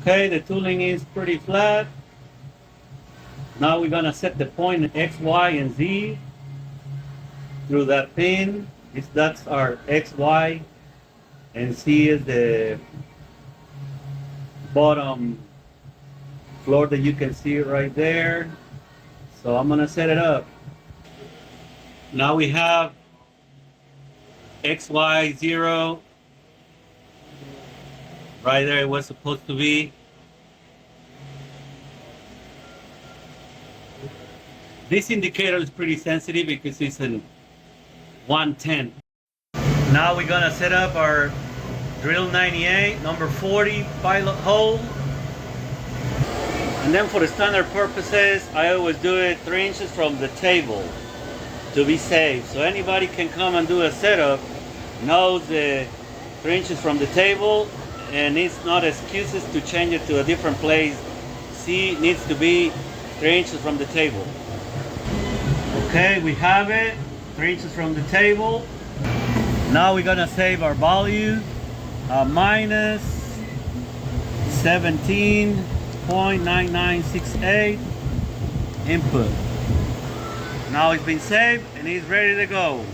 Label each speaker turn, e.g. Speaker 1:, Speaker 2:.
Speaker 1: Okay, the tooling is pretty flat. Now we're gonna set the point X, Y, and Z through that pin. That's our X, Y, and Z is the bottom floor that you can see right there. So I'm gonna set it up. Now we have X, Y, 0. Right there it was supposed to be. This indicator is pretty sensitive because it's in 110. Now we're gonna set up our drill 98, number 40 pilot hole. And then for the standard purposes, I always do it 3 inches from the table to be safe. So anybody can come and do a setup, knows the 3 inches from the table, and it's not excuses to change it to a different place. C needs to be 3 inches from the table. Okay, we have it, 3 inches from the table. Now we're gonna save our value, minus 17.9968 input. Now it's been saved and it's ready to go.